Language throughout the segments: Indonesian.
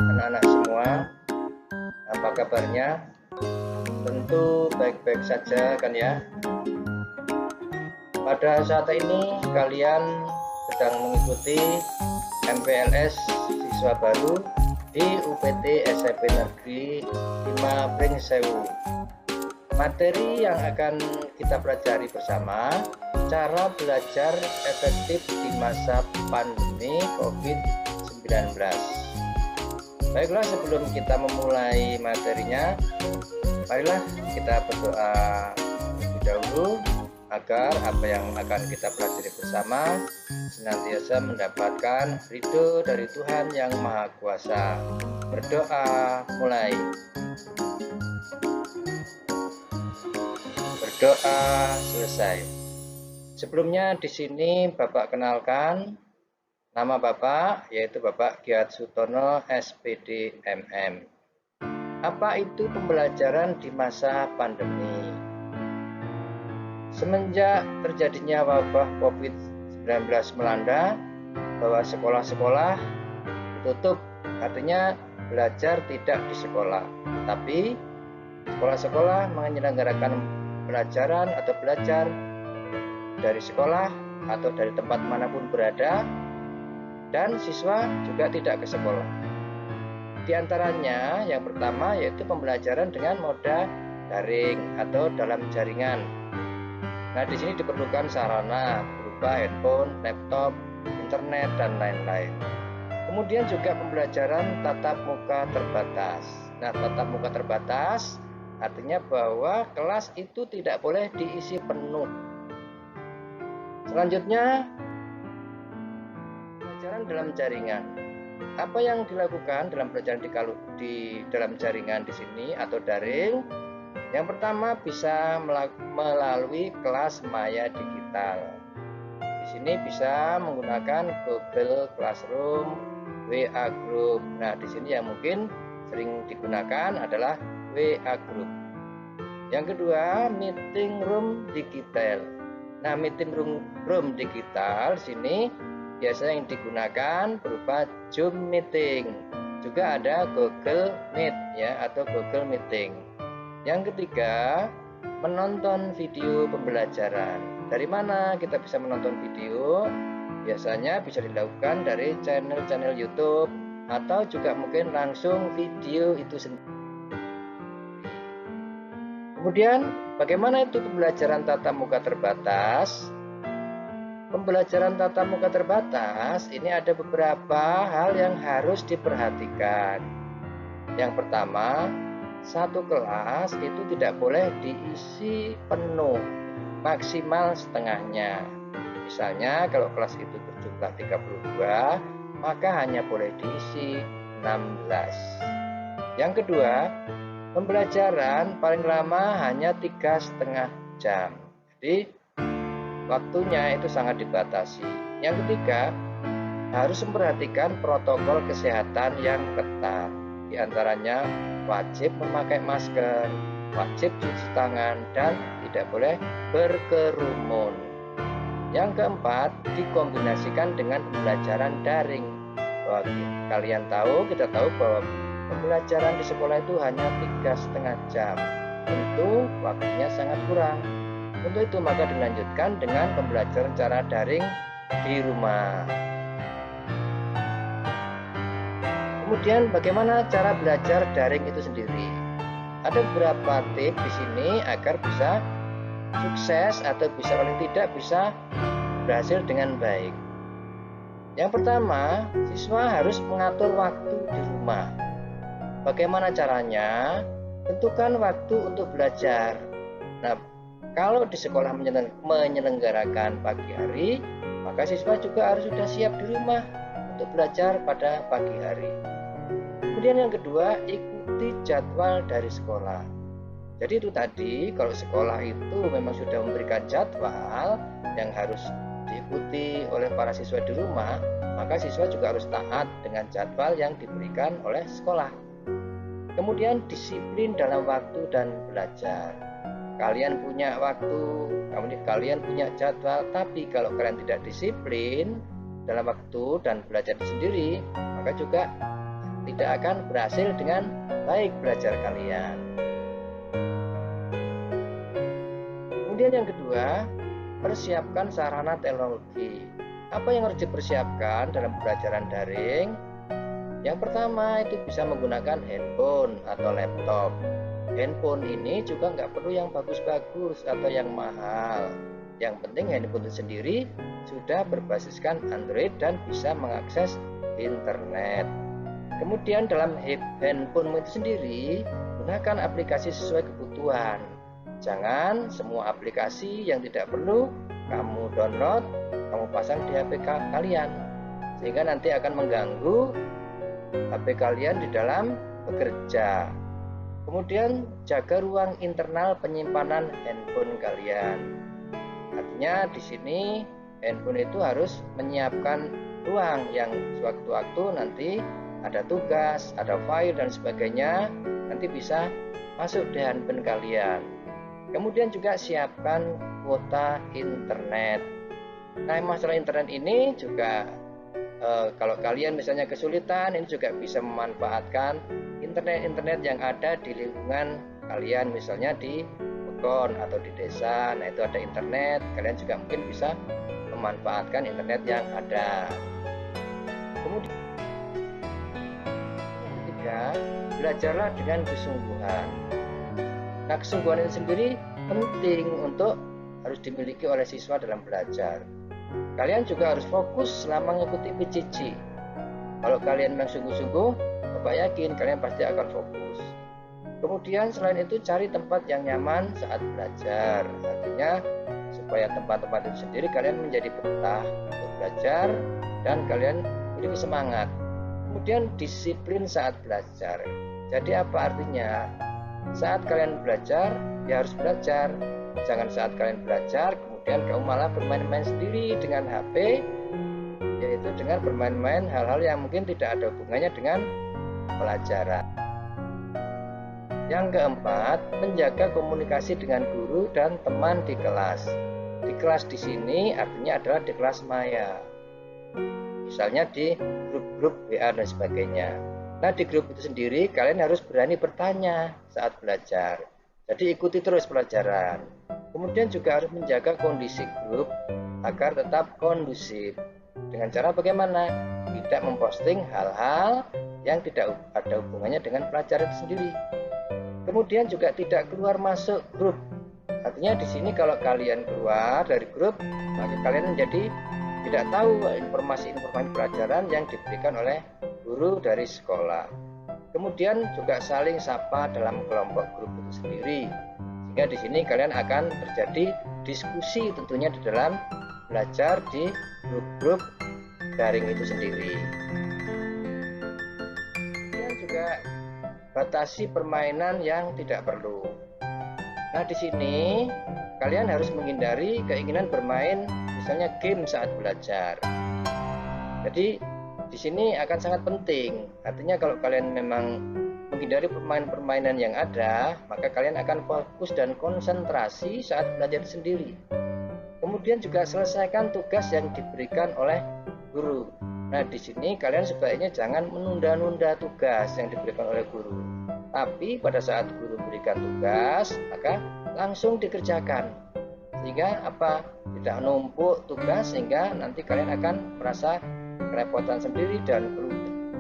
Anak-anak semua, apa kabarnya? Tentu baik-baik saja kan ya. Pada saat ini kalian sedang mengikuti MPLS siswa baru di UPT SMP Negeri 5 Pringsewu. Materi yang akan kita pelajari bersama, cara belajar efektif di masa pandemi COVID-19. Baiklah, sebelum kita memulai materinya, marilah kita berdoa terlebih dahulu agar apa yang akan kita pelajari bersama senantiasa mendapatkan ridho dari Tuhan yang Maha Kuasa. Berdoa mulai. Berdoa selesai. Sebelumnya di sini Bapak kenalkan nama Bapak, yaitu Bapak Giat Sutono SPD MM. Apa itu pembelajaran di masa pandemi? Semenjak terjadinya wabah COVID-19 melanda, bahwa sekolah-sekolah ditutup, artinya belajar tidak di sekolah. Tapi sekolah-sekolah menyelenggarakan pelajaran atau belajar dari sekolah atau dari tempat manapun berada, dan siswa juga tidak ke sekolah. Di antaranya yang pertama yaitu pembelajaran dengan moda daring atau dalam jaringan. Nah, di sini diperlukan sarana berupa handphone, laptop, internet, dan lain-lain. Kemudian juga pembelajaran tatap muka terbatas. Nah, tatap muka terbatas artinya bahwa kelas itu tidak boleh diisi penuh. Selanjutnya, pelajaran dalam jaringan. Apa yang dilakukan dalam pelajaran di dalam jaringan di sini atau daring? Yang pertama bisa melalui kelas maya digital. Di sini bisa menggunakan Google Classroom, WA Group. Nah, di sini yang mungkin sering digunakan adalah WA Group. Yang kedua, meeting room digital. Nah, meeting room digital di sini biasanya yang digunakan berupa Zoom meeting. Juga ada Google Meet ya atau Google Meeting. Yang ketiga, menonton video pembelajaran. Dari mana kita bisa menonton video? Biasanya bisa dilakukan dari channel-channel YouTube atau juga mungkin langsung video itu sendiri. Kemudian, bagaimana itu pembelajaran tatap muka terbatas? Pembelajaran tatap muka terbatas ini ada beberapa hal yang harus diperhatikan. Yang pertama, satu kelas itu tidak boleh diisi penuh, maksimal setengahnya. Misalnya kalau kelas itu berjumlah 32, maka hanya boleh diisi 16. Yang kedua, pembelajaran paling lama hanya 3,5 jam. Jadi waktunya itu sangat dibatasi. Yang ketiga, harus memperhatikan protokol kesehatan yang ketat. Di antaranya wajib memakai masker, wajib cuci tangan, dan tidak boleh berkerumun. Yang keempat, dikombinasikan dengan pembelajaran daring. Bahwa kita tahu bahwa pembelajaran di sekolah itu hanya 3,5 jam. Tentu waktunya sangat kurang. Untuk itu maka dilanjutkan dengan pembelajaran secara daring di rumah. Kemudian bagaimana cara belajar daring itu sendiri? Ada beberapa tips di sini agar bisa sukses atau bisa paling tidak bisa berhasil dengan baik. Yang pertama, siswa harus mengatur waktu di rumah. Bagaimana caranya? Tentukan waktu untuk belajar. Nah, kalau di sekolah menyelenggarakan pagi hari, maka siswa juga harus sudah siap di rumah untuk belajar pada pagi hari. Kemudian yang kedua, ikuti jadwal dari sekolah. Jadi itu tadi, kalau sekolah itu memang sudah memberikan jadwal yang harus diikuti oleh para siswa di rumah, maka siswa juga harus taat dengan jadwal yang diberikan oleh sekolah. Kemudian disiplin dalam waktu dan belajar. Kalian punya waktu, kalian punya jadwal, tapi kalau kalian tidak disiplin, dalam waktu dan belajar sendiri, maka juga tidak akan berhasil dengan baik belajar kalian. Kemudian yang kedua, persiapkan sarana teknologi. Apa yang harus dipersiapkan dalam pembelajaran daring? Yang pertama itu bisa menggunakan handphone atau laptop. Handphone ini juga nggak perlu yang bagus-bagus atau yang mahal. Yang penting handphone itu sendiri sudah berbasiskan Android dan bisa mengakses internet. Kemudian dalam handphone itu sendiri, gunakan aplikasi sesuai kebutuhan. Jangan semua aplikasi yang tidak perlu kamu download, kamu pasang di HP kalian, sehingga nanti akan mengganggu HP kalian di dalam bekerja. Kemudian jaga ruang internal penyimpanan handphone kalian. Artinya di sini handphone itu harus menyiapkan ruang yang sewaktu-waktu nanti ada tugas, ada file dan sebagainya, nanti bisa masuk di handphone kalian. Kemudian juga siapkan kuota internet. Nah, masalah internet ini juga kalau kalian misalnya kesulitan, ini juga bisa memanfaatkan internet yang ada di lingkungan kalian, misalnya di pegon atau di desa. Nah, itu ada internet, kalian juga mungkin bisa memanfaatkan internet yang ada. Kemudian yang ketiga, belajarlah dengan kesungguhan. Nah, kesungguhan itu sendiri penting untuk harus dimiliki oleh siswa dalam belajar. Kalian juga harus fokus selama mengikuti PJJ. Kalau kalian memang sungguh-sungguh, Bapak yakin kalian pasti akan fokus. Kemudian selain itu cari tempat yang nyaman saat belajar. Artinya supaya tempat-tempat itu sendiri kalian menjadi betah untuk belajar dan kalian memiliki semangat. Kemudian disiplin saat belajar. Jadi apa artinya? Saat kalian belajar, ya harus belajar. Jangan saat kalian belajar, kemudian kamu malah bermain-main sendiri dengan HP, yaitu dengan bermain-main hal-hal yang mungkin tidak ada hubungannya dengan pelajaran. Yang keempat, menjaga komunikasi dengan guru dan teman di kelas. Di kelas di sini artinya adalah di kelas maya. Misalnya di grup-grup WA dan sebagainya. Nah, di grup itu sendiri kalian harus berani bertanya saat belajar. Jadi ikuti terus pelajaran. Kemudian juga harus menjaga kondisi grup agar tetap kondusif. Dengan cara bagaimana? Tidak memposting hal-hal yang tidak ada hubungannya dengan pelajaran itu sendiri. Kemudian juga tidak keluar masuk grup. Artinya di sini kalau kalian keluar dari grup, maka kalian menjadi tidak tahu informasi-informasi pelajaran yang diberikan oleh guru dari sekolah. Kemudian juga saling sapa dalam kelompok grup itu sendiri. Sehingga di sini kalian akan terjadi diskusi tentunya di dalam belajar di grup-grup daring itu sendiri. Kemudian juga batasi permainan yang tidak perlu. Nah, di sini kalian harus menghindari keinginan bermain misalnya game saat belajar. Jadi di sini akan sangat penting. Artinya kalau kalian memang menghindari permainan-permainan yang ada, maka kalian akan fokus dan konsentrasi saat belajar sendiri. Kemudian juga selesaikan tugas yang diberikan oleh guru. Nah, di sini kalian sebaiknya jangan menunda-nunda tugas yang diberikan oleh guru. Tapi pada saat guru berikan tugas, maka langsung dikerjakan. Sehingga apa? Tidak numpuk tugas sehingga nanti kalian akan merasa kerepotan sendiri dan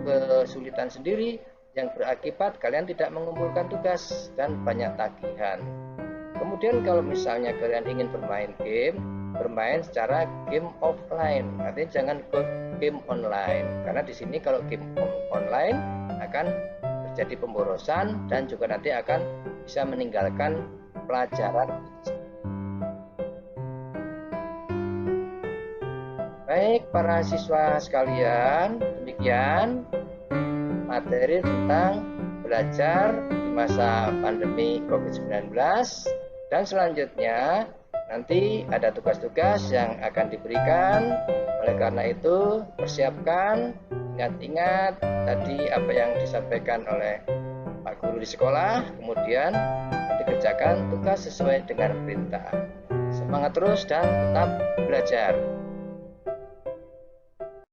kesulitan sendiri yang berakibat kalian tidak mengumpulkan tugas dan banyak tagihan. Kemudian kalau misalnya kalian ingin bermain game, bermain secara game offline, artinya jangan game online, karena di sini kalau game online akan terjadi pemborosan dan juga nanti akan bisa meninggalkan pelajaran. Baik para siswa sekalian, demikian materi tentang belajar di masa pandemi COVID-19, dan selanjutnya nanti ada tugas-tugas yang akan diberikan. Oleh karena itu persiapkan, ingat-ingat tadi apa yang disampaikan oleh Pak Guru di sekolah, kemudian nanti kerjakan tugas sesuai dengan perintah. Semangat terus dan tetap belajar.